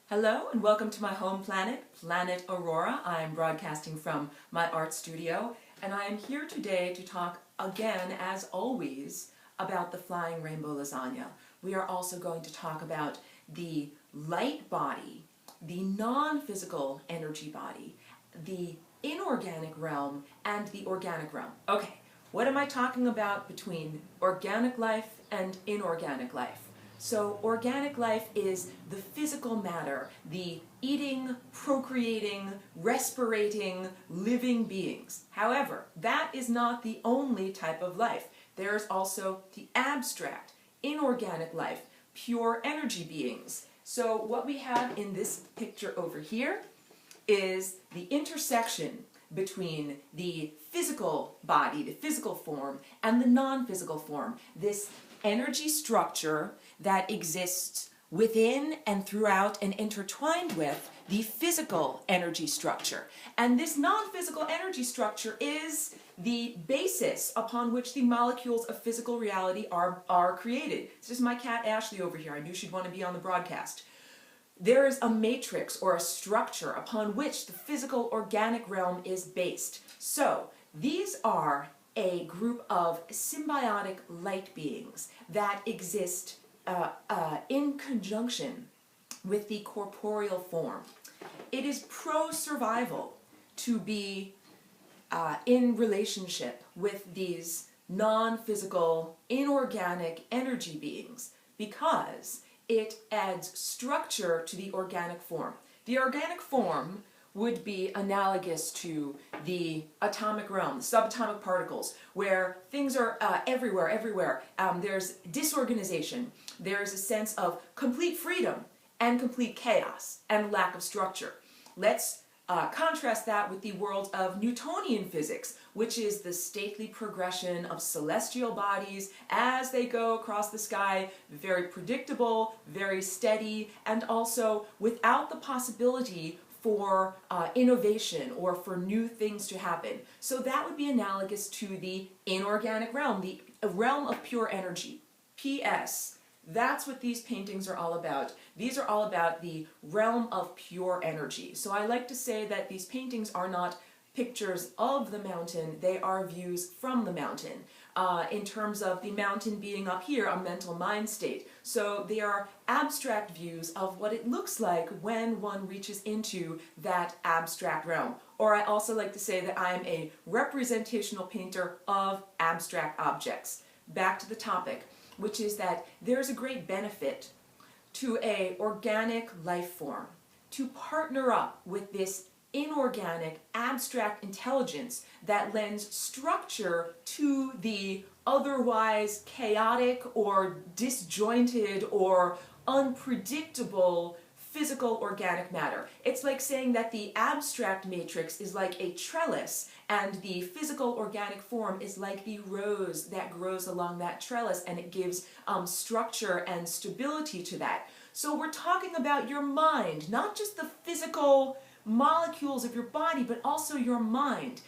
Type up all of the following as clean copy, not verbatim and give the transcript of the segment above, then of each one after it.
Hello and welcome to my home planet, Planet Aurora. I'm broadcasting from my art studio, and I am here today to talk again, as always, about the flying rainbow lasagna. We are also going to talk about the light body, the non-physical energy body, the inorganic realm, and the organic realm. Okay, what am I talking about between organic life and inorganic life? So organic life is the physical matter, the eating, procreating, respirating, living beings. However, that is not the only type of life. There's also the abstract, inorganic life, pure energy beings. So what we have in this picture over here is the intersection between the physical body, the physical form, and the non-physical form. This energy structure that exists within and throughout and intertwined with the physical energy structure. And this non-physical energy structure is the basis upon which the molecules of physical reality are created. This is my cat Ashley over here. I knew she'd want to be on the broadcast. There is a matrix or a structure upon which the physical organic realm is based. So these are a group of symbiotic light beings that exist in conjunction with the corporeal form. It is pro-survival to be in relationship with these non-physical, inorganic energy beings because it adds structure to the organic form. The organic form would be analogous to the atomic realm, subatomic particles, where things are everywhere. There's disorganization. There's a sense of complete freedom and complete chaos and lack of structure. Let's contrast that with the world of Newtonian physics, which is the stately progression of celestial bodies as they go across the sky, very predictable, very steady, and also without the possibility for innovation or for new things to happen. So that would be analogous to the inorganic realm, the realm of pure energy. P.S. That's what these paintings are all about. These are all about the realm of pure energy. So I like to say that these paintings are not pictures of the mountain, they are views from the mountain. In terms of the mountain being up here, a mental mind state. So they are abstract views of what it looks like when one reaches into that abstract realm. Or I also like to say that I'm a representational painter of abstract objects. Back to the topic, which is that there's a great benefit to an organic life form to partner up with this inorganic, abstract intelligence that lends structure to the otherwise chaotic or disjointed or unpredictable physical organic matter. It's like saying that the abstract matrix is like a trellis and the physical organic form is like the rose that grows along that trellis, and it gives structure and stability to that. So we're talking about your mind, not just the physical molecules of your body, but also your mind.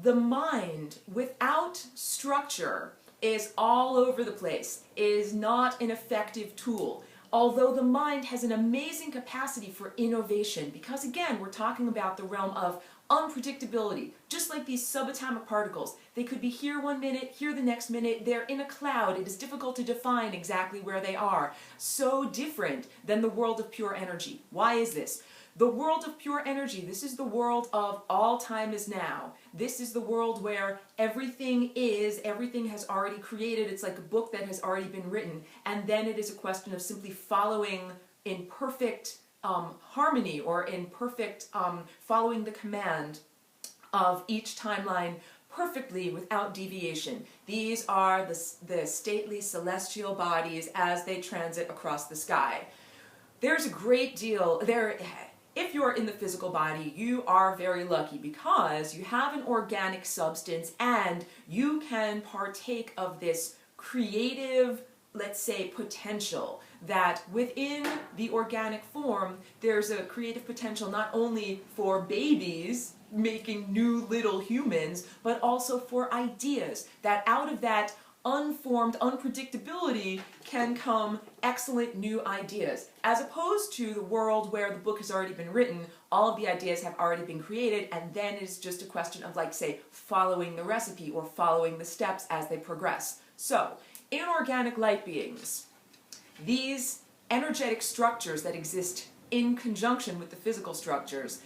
The mind without structure is all over the place, is not an effective tool. Although the mind has an amazing capacity for innovation, because again, we're talking about the realm of unpredictability, just like these subatomic particles. They could be here one minute, here the next minute, they're in a cloud. It is difficult to define exactly where they are. So different than the world of pure energy. Why is this? The world of pure energy, this is the world of all time is now. This is the world where everything has already created. It's like a book that has already been written. And then it is a question of simply following in perfect harmony or in perfect following the command of each timeline perfectly without deviation. These are the stately celestial bodies as they transit across the sky. There's a great deal there. If you're in the physical body, you are very lucky because you have an organic substance and you can partake of this creative, let's say, potential that within the organic form, there's a creative potential not only for babies making new little humans, but also for ideas, that out of that unformed unpredictability can come excellent new ideas, as opposed to the world where the book has already been written, all of the ideas have already been created, and then it's just a question of, like, say, following the recipe or following the steps as they progress. So, inorganic light beings, these energetic structures that exist in conjunction with the physical structures,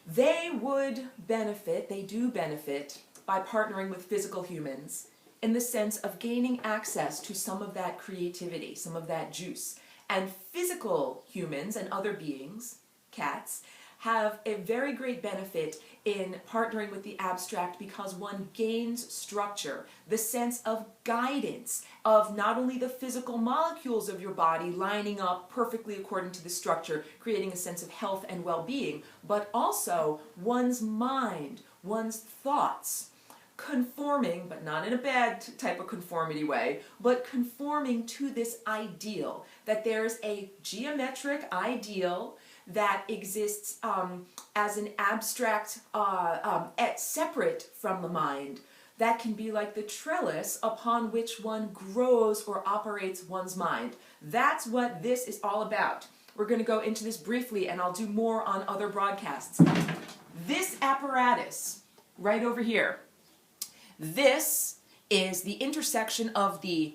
they would benefit, they do benefit, by partnering with physical humans in the sense of gaining access to some of that creativity, some of that juice. And physical humans and other beings, cats, have a very great benefit in partnering with the abstract because one gains structure, the sense of guidance of not only the physical molecules of your body lining up perfectly according to the structure, creating a sense of health and well-being, but also one's mind, one's thoughts, conforming, but not in a bad type of conformity way, but conforming to this ideal, that there's a geometric ideal that exists as an abstract, separate from the mind, that can be like the trellis upon which one grows or operates one's mind. That's what this is all about. We're going to go into this briefly, and I'll do more on other broadcasts. This apparatus, right over here, this is the intersection of the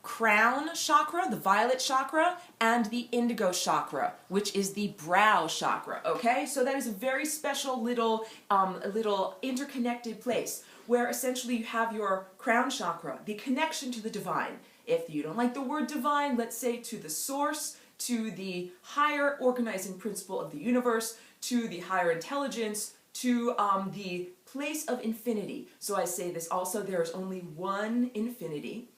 crown chakra, the violet chakra, and the indigo chakra, which is the brow chakra, okay? So that is a very special little interconnected place where essentially you have your crown chakra, the connection to the divine. If you don't like the word divine, let's say to the source, to the higher organizing principle of the universe, to the higher intelligence, to the place of infinity. So I say this also, there is only one infinity.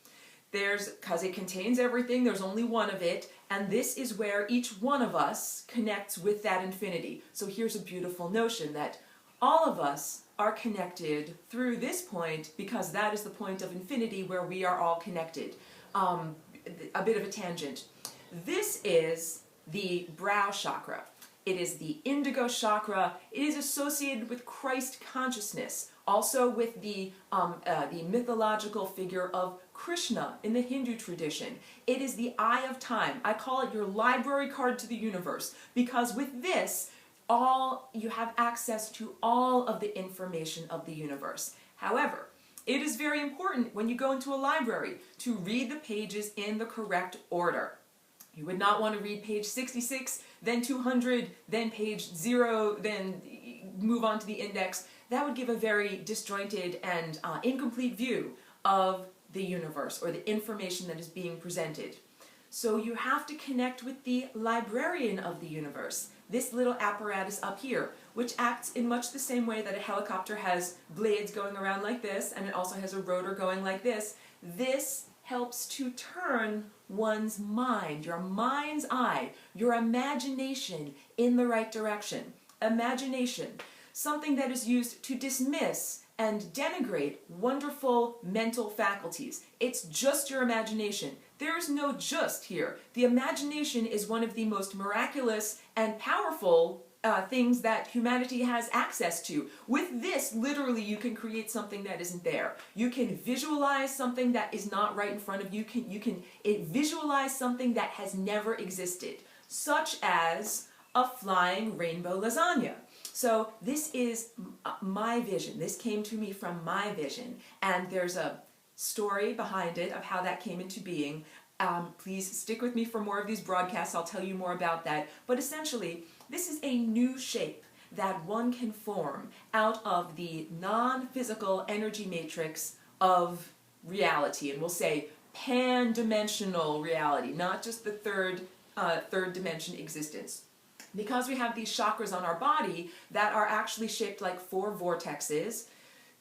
Because it contains everything, there's only one of it, and this is where each one of us connects with that infinity. So here's a beautiful notion that all of us are connected through this point because that is the point of infinity where we are all connected. A bit of a tangent. This is the brow chakra. It is the indigo chakra. It is associated with Christ consciousness, also with the mythological figure of Krishna in the Hindu tradition. It is the eye of time. I call it your library card to the universe because with this, you have access to all of the information of the universe. However, it is very important when you go into a library to read the pages in the correct order. You would not want to read page 66, then 200, then page 0, then move on to the index. That would give a very disjointed and incomplete view of the universe or the information that is being presented. So you have to connect with the librarian of the universe, this little apparatus up here, which acts in much the same way that a helicopter has blades going around like this, and it also has a rotor going like this. This helps to turn one's mind, your mind's eye, your imagination in the right direction. Imagination, something that is used to dismiss and denigrate wonderful mental faculties. It's just your imagination. There is no just here. The imagination is one of the most miraculous and powerful things that humanity has access to. With this, literally, you can create something that isn't there. You can visualize something that is not right in front of you. You can visualize something that has never existed, such as a flying rainbow lasagna. So this is my vision. This came to me from my vision, and there's a story behind it of how that came into being. Please stick with me for more of these broadcasts. I'll tell you more about that. But essentially, this is a new shape that one can form out of the non-physical energy matrix of reality, and we'll say pan-dimensional reality, not just the third dimension existence. Because we have these chakras on our body that are actually shaped like 4 vortexes.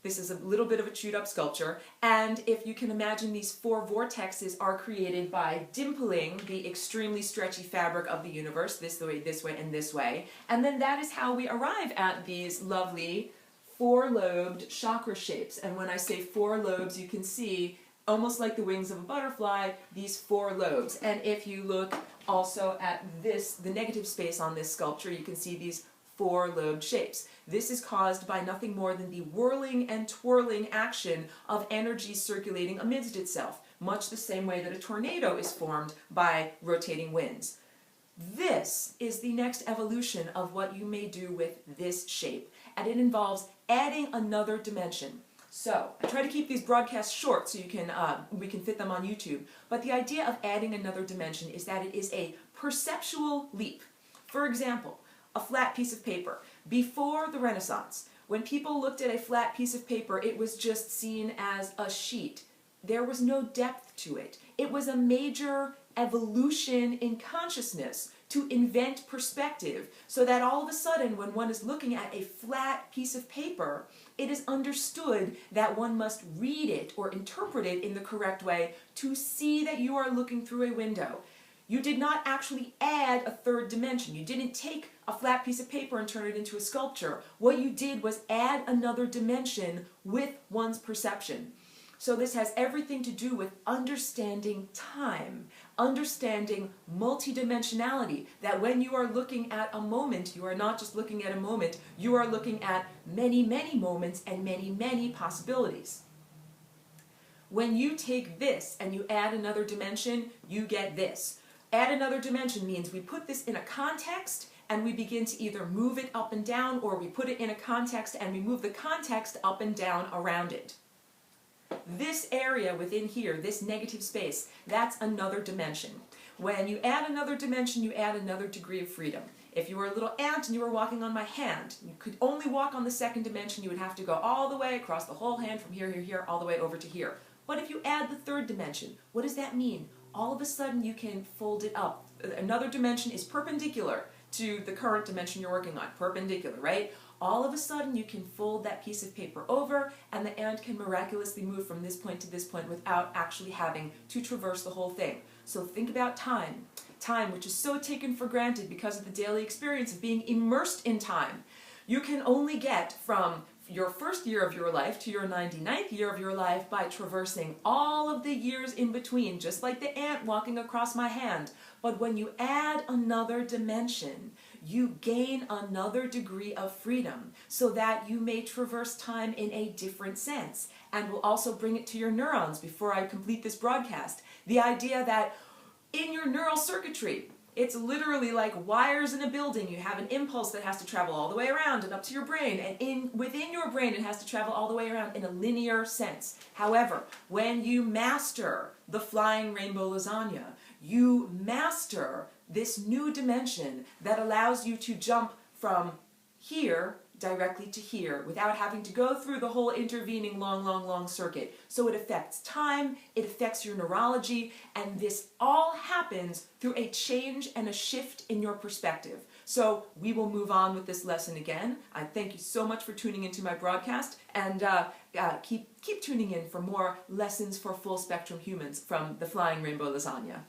This is a little bit of a chewed up sculpture, and if you can imagine, these 4 vortexes are created by dimpling the extremely stretchy fabric of the universe, this way, and this way, and then that is how we arrive at these lovely 4-lobed chakra shapes. And when I say 4 lobes, you can see, almost like the wings of a butterfly, these 4 lobes. And if you look also at this, the negative space on this sculpture, you can see these 4-lobed shapes. This is caused by nothing more than the whirling and twirling action of energy circulating amidst itself, much the same way that a tornado is formed by rotating winds. This is the next evolution of what you may do with this shape, and it involves adding another dimension. So, I try to keep these broadcasts short so we can fit them on YouTube, but the idea of adding another dimension is that it is a perceptual leap. For example, a flat piece of paper. Before the Renaissance, when people looked at a flat piece of paper, it was just seen as a sheet. There was no depth to it. It was a major evolution in consciousness to invent perspective, so that all of a sudden when one is looking at a flat piece of paper, it is understood that one must read it or interpret it in the correct way to see that you are looking through a window. You did not actually add a third dimension. You didn't take a flat piece of paper and turn it into a sculpture. What you did was add another dimension with one's perception. So this has everything to do with understanding time, understanding multidimensionality, that when you are looking at a moment, you are not just looking at a moment, you are looking at many, many moments and many, many possibilities. When you take this and you add another dimension, you get this. Add another dimension means we put this in a context and we begin to either move it up and down, or we put it in a context and we move the context up and down around it. This area within here, this negative space, that's another dimension. When you add another dimension, you add another degree of freedom. If you were a little ant and you were walking on my hand, you could only walk on the second dimension. You would have to go all the way across the whole hand from here, here, here, all the way over to here. What if you add the third dimension? What does that mean? All of a sudden you can fold it up. Another dimension is perpendicular to the current dimension you're working on. Perpendicular, right? All of a sudden you can fold that piece of paper over and the ant can miraculously move from this point to this point without actually having to traverse the whole thing. So think about time. Time, which is so taken for granted because of the daily experience of being immersed in time. You can only get from your first year of your life to your 99th year of your life by traversing all of the years in between, just like the ant walking across my hand. But when you add another dimension, you gain another degree of freedom so that you may traverse time in a different sense. And we'll also bring it to your neurons before I complete this broadcast. The idea that in your neural circuitry, it's literally like wires in a building. You have an impulse that has to travel all the way around and up to your brain, and within your brain it has to travel all the way around in a linear sense. However, when you master the flying rainbow lasagna, you master this new dimension that allows you to jump from here directly to here without having to go through the whole intervening long circuit. So it affects time, it affects your neurology, and this all happens through a change and a shift in your perspective. So we will move on with this lesson again. I thank you so much for tuning into my broadcast, and keep tuning in for more lessons for full spectrum humans from the Flying Rainbow Lasagna.